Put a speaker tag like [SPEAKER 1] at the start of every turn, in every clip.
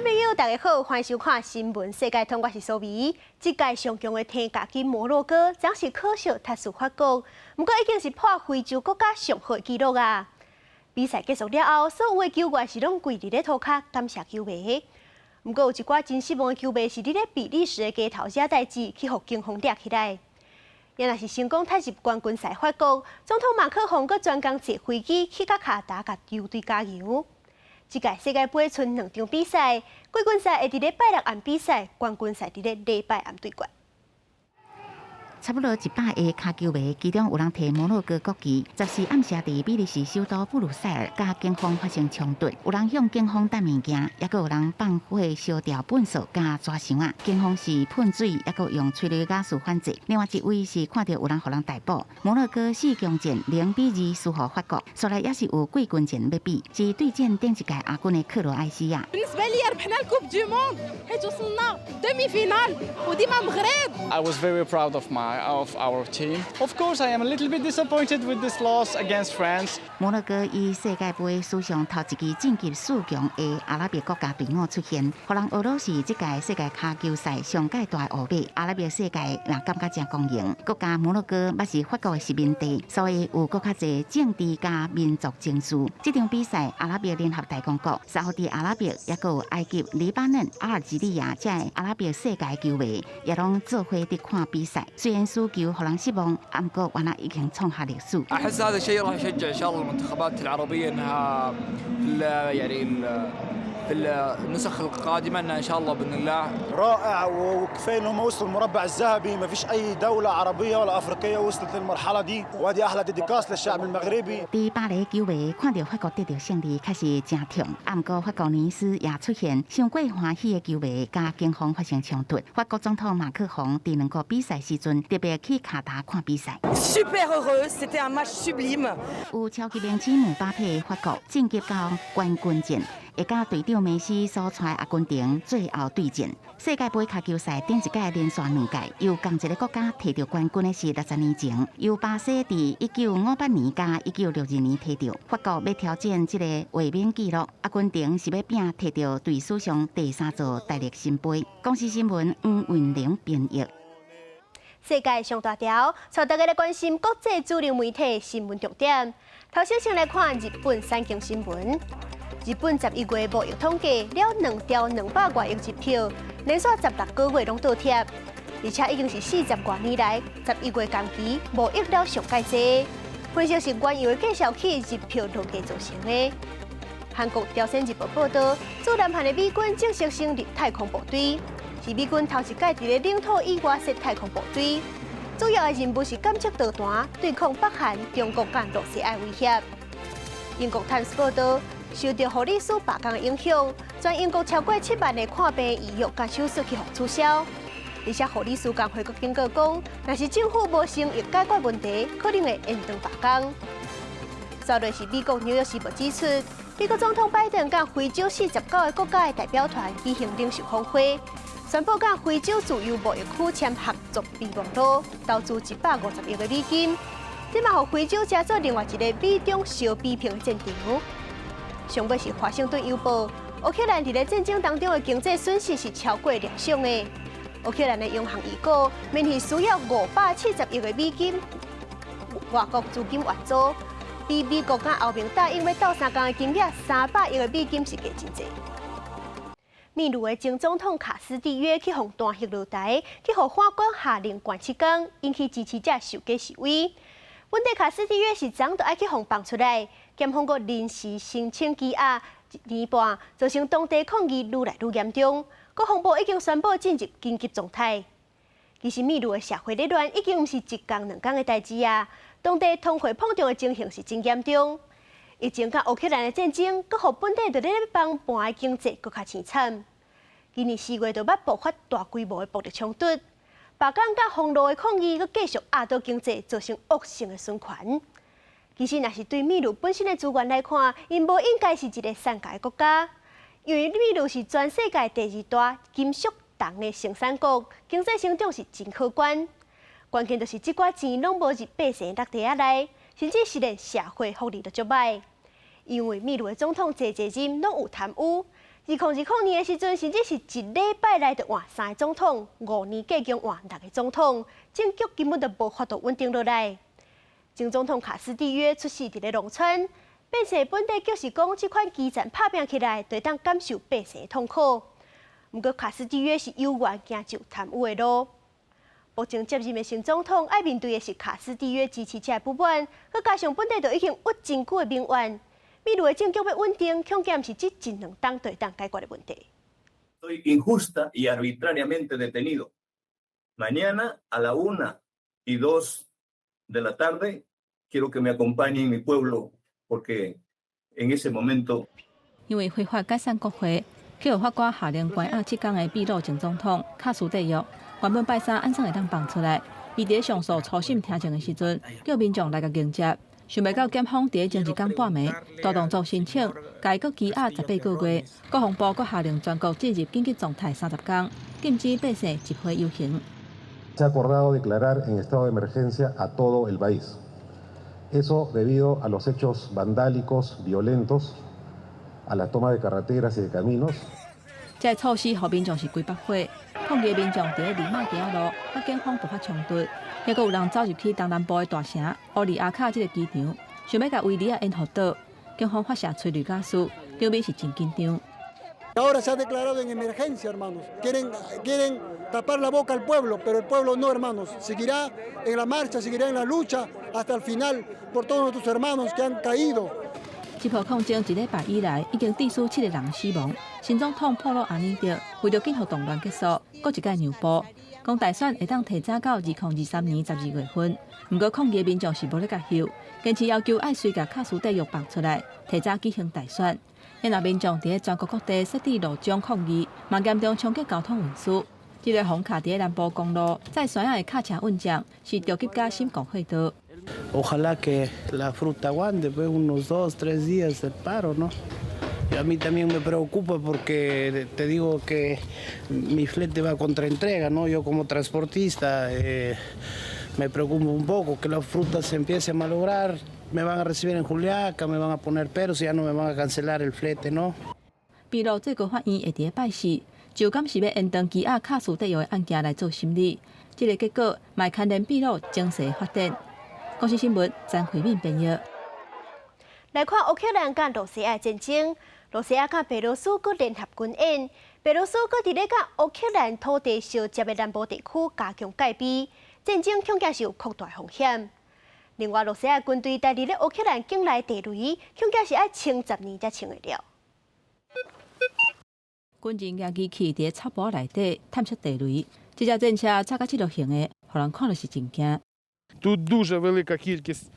[SPEAKER 1] 众朋友，大家好，欢迎收看《新闻世界通》，我是苏眉。这届上强的天价金摩洛哥，暂时可惜踢输法国，不过已经是破非洲国家上好的纪录啊！比赛结束了后，所有的球员是拢跪伫咧涂骹感谢球迷。不过有一寡真失望的球迷是伫咧比利时的街头惹代志，去互警方抓起来。也若是成功踏入冠军赛，法国总统马克宏阁专工坐飞机去甲卡达甲球队加油。这届世界杯剩2场比赛，季军赛会伫咧拜六暗比赛，冠军赛伫咧礼拜暗对决。
[SPEAKER 2] 差不多100个卡球迷，其中有人摕摩洛哥国旗。14暗时伫比利时首都布鲁塞尔，甲警方发生冲突，有人向警方弹物件，也有人放火烧掉粪扫甲纸箱啊。警方是喷水，也有用催泪瓦斯反制。另外一位是看到有人互人逮捕。摩洛哥4强战0-2输予法国，说来也是有季军战要比，是对战顶一届亚军的克罗埃西亚。
[SPEAKER 3] I was very proud of our team. Of course, I am a little bit disappointed with this loss against France.
[SPEAKER 2] 摩洛哥以世界杯史上头一支晋级4强的阿拉伯国家队伍出现，互人俄罗斯这届世界卡球赛上界大的乌马。阿拉伯世界也感觉真公平。国家摩洛哥也是法国的殖民地，所以有更较侪政治加民族情绪。这场比赛，阿拉伯联合大公国、沙特阿拉伯，也有埃及、黎巴嫩、阿尔及利亚这阿拉伯世界球迷，也拢做伙伫看比赛。虽然输球互人失望，不过原来已经创下历史。
[SPEAKER 4] احس هذا الشيء راح يشجع ان شاء الله المنتخبات العربيه انها في النسخ القادمه ان شاء الله باذن الله.
[SPEAKER 5] رائع وكفايه انهم وصلوا المربع الذهبي، ما فيش اي دوله عربيه ولا افريقيه وصلت للمرحله دي، وهذه احلى ديديكاس للشعب المغربي.
[SPEAKER 2] 第巴黎球迷看到法国得到胜利，确实真痛。不过法国尼斯也出现上过欢喜的球迷，甲警方发生冲突。法国总统马克宏第2个比赛时阵，特别去卡达看比赛。
[SPEAKER 6] Super heureux, c'était un match sublime.
[SPEAKER 2] 有超级明星姆巴佩的法国晋级到冠军战。会甲队长梅西所带阿根廷最后对战。世界杯卡球赛顶一届连续2届，由同一个国家摕到冠军的是60年前，由巴西伫1958年加1962年摕到。法国要挑战这个卫冕纪录，阿根廷是要拼摕到队史上第3座大力新杯。公司新闻黄韵玲编译。
[SPEAKER 1] 世界上大条，带大家来关心国际主流媒体新闻重点。头先先来看日本3件新闻。日本11月贸易统计了2条200外亿支票，连续16个月拢倒贴，而且已经是40多年来11月同期贸易了上界多。分析是原油的计销起日票落价造成的。韩国朝鲜日报报道，驻南韩的美军正式成立太空部队，是美军头一届伫咧领土以外设太空部队，主要的任务是监测导弹，对抗北韩、中国甲俄罗斯的威胁。英国《泰晤士》报道。受到护理师罢工的影响，全英国超过7万的看病医药甲手术去互取消。而且护理师工会阁警告讲，若是政府无成立解决问题，可能会延长罢工。昨日是美国《纽约时报》指出，美国总统拜登甲非洲49个国家的代表团举行领袖峰会，宣布甲非洲自由贸易区签合作备忘录，投资150亿的美金，这嘛互非洲加做另外一个美中小比拼的战场。上尾是《华盛顿邮报》，乌克兰伫咧战争当中的经济损失是超过2想的。乌克兰的央行预估，明年需要570亿的美金外国资金援助，比美国甲欧盟答应要斗相共的金额300亿的美金是加真济。秘鲁的前总统卡斯蒂约去互弹劾落台，去互法官下令关7天，引起支持者受鸡示威。本地卡斯蒂约是昨就爱去互放出来。检方阁临时申请羁押1年半，造成当地抗议愈来愈严重。国防部已经宣布进入紧急状态。其实秘鲁的社会内乱已经毋是1天2天的代志啊，当地通货膨胀的情形是真严重。疫情甲乌克兰的战争，阁互本地在咧帮盘的经济阁较凄惨。今年4月就捌爆发大规模的暴力冲突，罢工甲封路的抗议，阁继续压倒经济，造成恶性的损权。其实，若是对秘鲁本身的资源来看，因无应该是一个产价的国家，因为秘鲁是全世界第2大金属铜的生产国，经济成长是真可观。关键就是这寡钱拢无入百姓的袋仔内，甚至是连社会福利都足歹。因为秘鲁的总统坐任拢有贪污， 2020年的时阵，甚至是一礼拜内就换3个总统，5年计共换6个总统，政局根本就无法度稳定落来。前总统卡斯蒂约出事伫咧农村，变成本地就是讲，这款基层拍拼起来，就当感受百姓的痛苦。不过卡斯蒂约是有缘行就贪污的路。目前接任的新总统要面对的是卡斯蒂约支持者的不满，佮加上本地就已经郁真久的民怨。秘鲁的政局要稳定，恐惊是这1、2党就会当解决的问题。
[SPEAKER 7] Soy injusta y arbitrariamente detenido. Mañana a la 1:02 de la tarde quiero que me acompañe mi pueblo, porque en ese momento.
[SPEAKER 8] 因为非法解散国会，去法官下令关押7天的秘鲁前总统卡斯蒂约，原本拜三按算会当放出来，伊伫上诉初审听证的时阵，叫民众来个迎接。想袂到检方伫前1天半暝大动作申请，改佮羁押18个月，国防部佮下令全国进入紧急状态30天，禁止百姓集会游行。
[SPEAKER 9] Se ha acordado declarar en estado de emergencia a todo el país. Eso debido a los hechos vandálicos, violentos, a la toma de carreteras y de caminos.
[SPEAKER 8] 这措施互民众是规百火，抗议民众伫咧利马基亚路佮警方爆发冲突，也佮有人走入去东南部的大城欧里亚卡这个机场，想要甲维里亚烟火岛，警方发射催泪gases，场面是真紧张。
[SPEAKER 10] Ahora se ha declarado en emergencia, hermanos. Quieren tapar la boca al pueblo, pero el pueblo no, hermanos. Seguirá en la marcha, seguirá en la lucha hasta el final por todos nuestros hermanos que han caído.
[SPEAKER 8] 这波抗争1礼拜以来，已经致死7个人死亡。新总统普罗阿尼德为着紧互动乱结束，搁一届让步，讲大选会当提早到2023年12月份。不过抗议民众是无咧甲休，坚持要求爱随甲卡斯蒂约放出来，提早举行大选。因为民众伫咧全国各地设置路障抗议，嘛严重冲击交通运输。这个红卡伫咧南部公路，在山下的卡车运将是着急加深公会道。
[SPEAKER 11] Ojalá que la fruta aguante, pues unos 2, 3 días el paro, ¿no? Y a mí también me preocupa porque te digo que mi flete va contra entrega, ¿no? Yo como transportista me preocupa un poco que la fruta se empiece a malograr, me van a recibir en Juliaca, me van a poner peros y ya no me van a cancelar el flete, ¿no?
[SPEAKER 8] 秘鲁最高法院会伫拜四就敢是要延长羁押卡斯蒂约的案件来做审理，这个结果嘛牵连秘鲁经济发展。 公司新闻，张惠敏编译。
[SPEAKER 1] 来看乌克兰甲罗西亚战争，罗西亚甲白罗斯佮联合军演，白罗斯佮伫咧甲乌克兰土地相接的南部地区加强戒备，战争恐惊是有扩大风险。另外，罗西亚军队带入咧乌克兰境内地雷，恐惊是要清10年才清会了。
[SPEAKER 8] 军人举机器伫草坡内底探测地雷，这架战车炸甲这落型的，互人看了是真惊。
[SPEAKER 12] Тут дуже велика кількість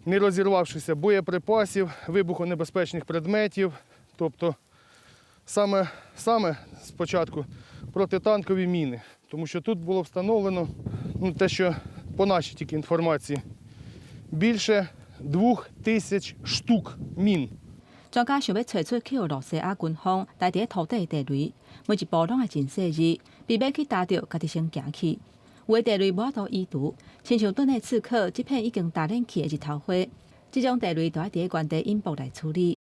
[SPEAKER 12] нерозірвавшихся боєприпасів, вибухонебезпечних предметів. Тобто саме спочатку протитанкові міни. Тому що тут було встановлено те, що по нашій тільки інформації, більше 2000 штук мін.
[SPEAKER 8] 专家想要找出去俄罗斯亚军方带伫土地的地雷，每一步拢会真细致，避免去打着家己先行去。 有的地雷无法度移除，亲像顿内刺客这片已经打燃去的日头花，这种地雷就要伫原地引爆来处理。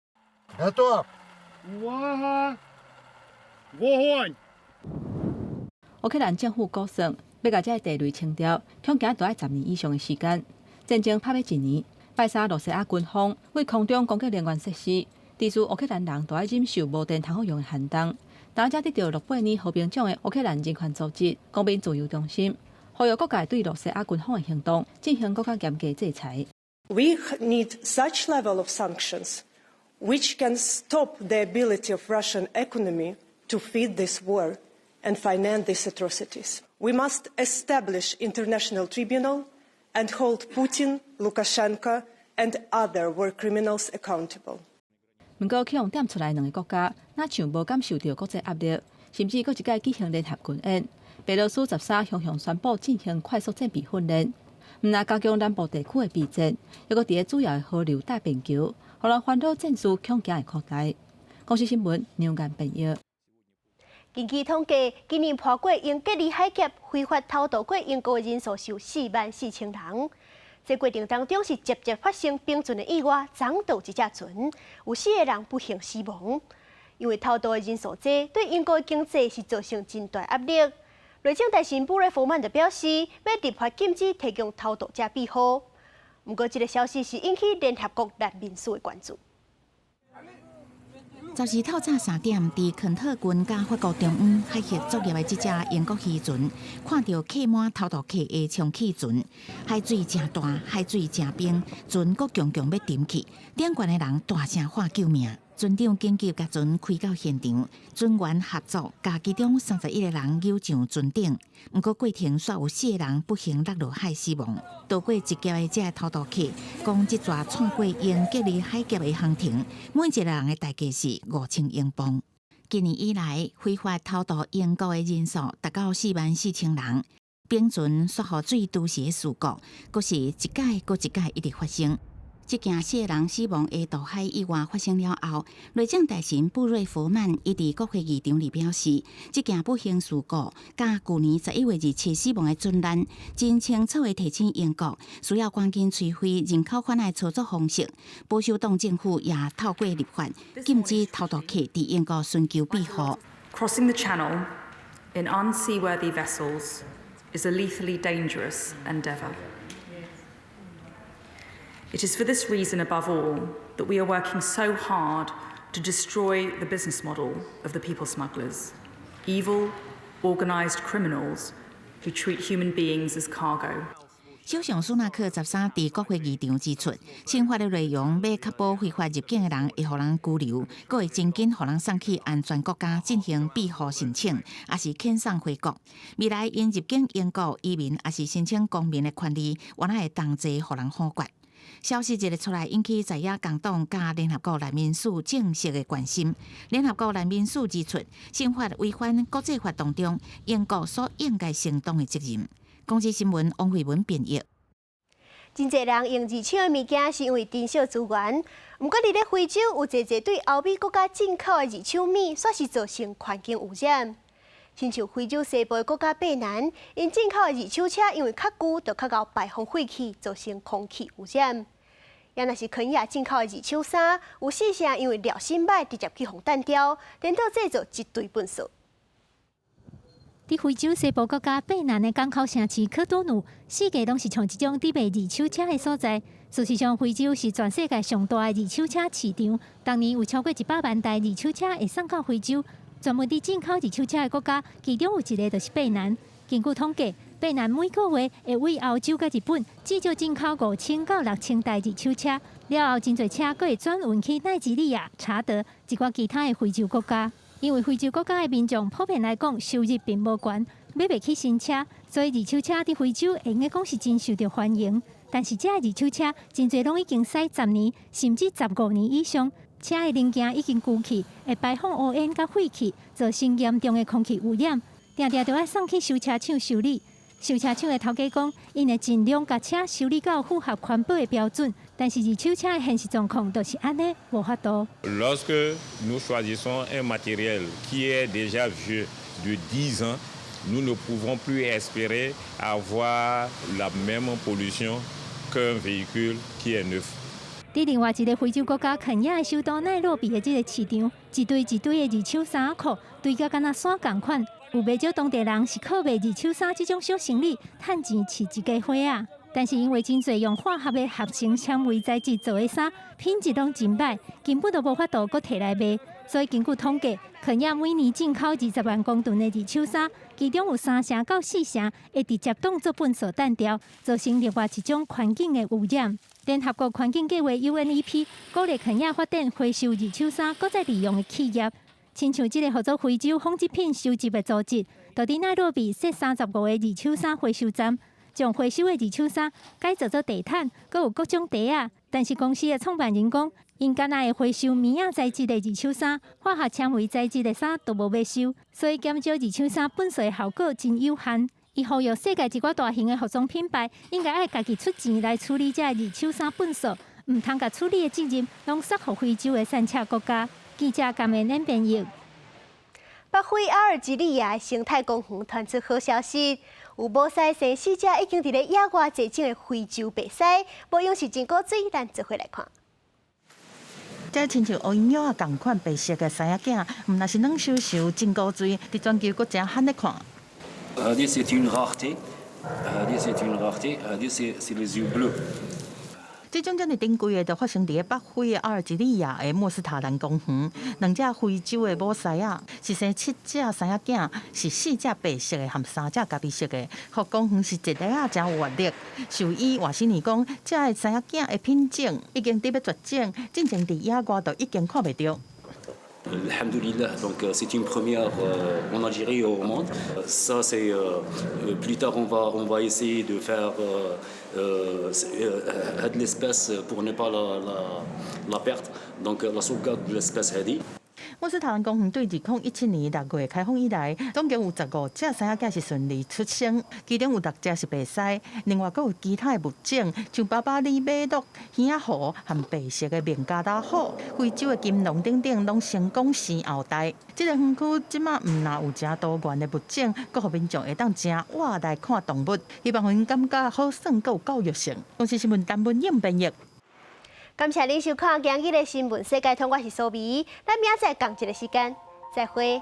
[SPEAKER 8] 乌克兰政府估算，要甲这地雷清掉，恐惊都要10年以上的时间。战争拍要1年，拜三罗西亚军方为空中攻击能源设施，致使乌克兰人都要忍受无电通好用的寒冬。当才得到68年和平奖的乌克兰人权组织公民自由中心。 呼吁各界对罗西亚军方的行动进行更加严格制裁。
[SPEAKER 6] We need such level of sanctions which can stop the ability of Russian economy to feed this war and finance these atrocities. We must establish international tribunal and hold Putin, Lukashenko, and other war criminals accountable.
[SPEAKER 8] 不过，去用点出来2个国家，哪像无感受到国际压力，甚至搁一届举行联合军演。 白罗斯13向宣布进行快速战备训练，毋但加强南部地区的备战，又搁伫咧主要的河流大便桥，互人烦恼战事恐惊会扩大。公司新闻牛眼编译。
[SPEAKER 1] 根据统计，今年破过英吉利海峡非法偷渡过英国的人数是44000人。这过程当中是节节发生冰船的意外，撞到一只船，有4个人不幸死亡。因为偷渡的人数多，对英国的经济是造成真大压力。内政大臣布瑞弗曼就表示，要立法禁止提供偷渡者庇护。不过，这个消息是引起联合国难民署的关注。
[SPEAKER 2] 就是透早3点，伫肯特郡甲法国中央海峡作业的这只英国渔船，看到客满偷渡客的充气船，海水真大，海水真冰，船阁强强要沉去，顶悬的人大声喊救命。船长紧急甲船开到现场，船员合作，甲其中31个人游上船顶。不过过程煞有4个人不幸落入海死亡。渡过一劫的这偷渡客，讲这船闯过英吉利海峡的航程，每一个人的代价是5000英镑。今年以来，非法偷渡英国的人数达到44000人。冰船泄洪水都市的事故，阁是一届搁一届一直发生。这件4个人死亡的渡海意外发生了后，内政大臣布瑞弗曼伊伫国会议场里表示，这件不幸事故甲去年11月27死亡的船难，真清楚地提醒英國需要趕緊摧毀人口贩的操作方式。保守黨政府也透過立法禁止偷渡客伫英國尋求庇護。
[SPEAKER 13] Crossing the Channel in unseaworthy vessels is a lethally dangerous endeavour. It is for this reason, above all, that we are working so hard to destroy the business model of the people smugglers, evil, organised criminals who treat human beings as cargo.
[SPEAKER 2] 首相苏纳克13伫国会议场指出，新法的内容要确保非法入境的人会互人拘留，阁会真紧互人送去安全国家进行庇护申请，也是遣送回国。未来因入境英国移民，也是申请公民的权利，原来会同齐互人否决。消息一日出来，引起在野工党加联合国难民署正式的关心。联合国难民署指出，新法违反国际法当中英国所应该承担的责任。公司新闻王慧文编译。
[SPEAKER 1] 真侪人用二手的物件是因为珍惜资源，不过伫咧非洲有侪对欧美国家进口的二手米，煞是造成环境污染。亲像非洲西部的国家贝南，因进口的二手车因为较旧，就较熬排放废气，造成空气污染。也若是肯亚进口的二手衫，有4成因为料芯歹，直接去互弹掉，连到制造一堆粪扫。
[SPEAKER 14] 伫非洲西部国家贝南的港口城市科多努，世界拢是像这种伫卖二手车的所在。事实上，非洲是全世界上大的二手车市场，当年有超过100万台二手车会送到非洲。专门伫进口二手车的国家，其中有一个就是贝南。根据统计，贝南每个月会为欧洲甲日本至少进口5000到6000台二手车，了后真侪车阁会转运去奈及利亚、查德一寡其他的非洲国家。因为非洲国家的民众普遍来讲收入并无悬，买袂起新车，所以二手车伫非洲应该讲是真受到欢迎。但是这二手车真侪拢已经驶10年，甚至15年以上。车的零件已经旧去，会排放乌烟甲废气，造成严重的空气污染，定定就要送去修车厂修理。修车厂的头家讲，因会尽量甲车修理到符合环保的标准，但是二手车的现实状况就是安尼，无法度。
[SPEAKER 15] Lorsque nous choisissons un matériel qui est déjà vieux de 10 ans, nous ne pouvons plus espérer avoir la même pollution qu'un véhicule qui est neuf.
[SPEAKER 14] 伫另外一个非洲国家肯亚的首都奈洛比的这个市场，一堆一堆的二手衫裤，堆甲敢若山同款。有不少当地人是靠卖二手衫这种小生意，趁钱饲一家伙啊。但是因为真侪用化学的合成纤维材质做的衫，品质拢真歹，根本都无法度搁摕来卖。所以根据统计，肯亚每年进口20万公吨的二手衫，其中有3成到4成会直接当作粪扫弹掉，造成另外一种环境的污染。联合国环境计划 UNEP 鼓励肯亚发展回收二手衫，搁再利用的企业。亲像这个合作非洲纺织品收集的组织，就伫奈洛比设35个二手衫回收站，将回收的二手衫改造做地毯，搁有各种袋啊。但是公司的创办人讲，因敢若会回收棉仔材质的二手衫，化学纤维材质的衫都无要收，所以减少二手衫本身的效果真有限。伊呼吁世界一寡大型的服装品牌，应该爱家己出钱来处理这二手衫粪扫，唔通甲处理的责任拢甩互非洲的产车国家。记者甘美恁编译。
[SPEAKER 1] 北非阿尔及利亚生态公园传出好消息，有无西生4只已经伫咧野外坐种的非洲白鳃，无用是真古水，咱做伙来看。
[SPEAKER 2] 即亲像乌蝇啊共款白色的三仔囝，毋若是软收收真古锥，伫全球佫真罕咧看。
[SPEAKER 16] هذه c'est une rareté. هذه c'est une rareté. هذه c'est les yeux bleus.
[SPEAKER 2] 这种珍贵的，就发生伫北非的阿尔及利亚的莫斯塔兰公园，两只非洲的母狮仔是生7只三仔囝，是4只白色的和3只咖啡色的。互公园是一个啊真活力。兽医瓦西尼讲，这个三仔囝的品种已经伫要绝种，进前伫野外都已经看袂到。
[SPEAKER 16] Alhamdoulilah, donc c'est une première en Algérie et au monde. Ça, c'est plus tard on va essayer de faire de l'espèce pour ne pas la perdre. Donc la sauvegarde de l'espèce Hadi.
[SPEAKER 2] 莫斯塔兰公园对2017年6月开放以来，总共有15只三仔囝是顺利出生，其中有6只是白狮，另外还有其他的物种，像巴巴利马鹿、耳仔狐和白色的面加达虎、非洲的金龙等等，拢成功生后代。这个园区即马毋但有真多元的物种，各民众会当真活来看动物，希望因感觉好耍，佮有教育性。公司新闻陈文英编译。
[SPEAKER 1] 感谢您收看今日的新闻世界通，我是苏眉，咱明仔载同一个时间再会。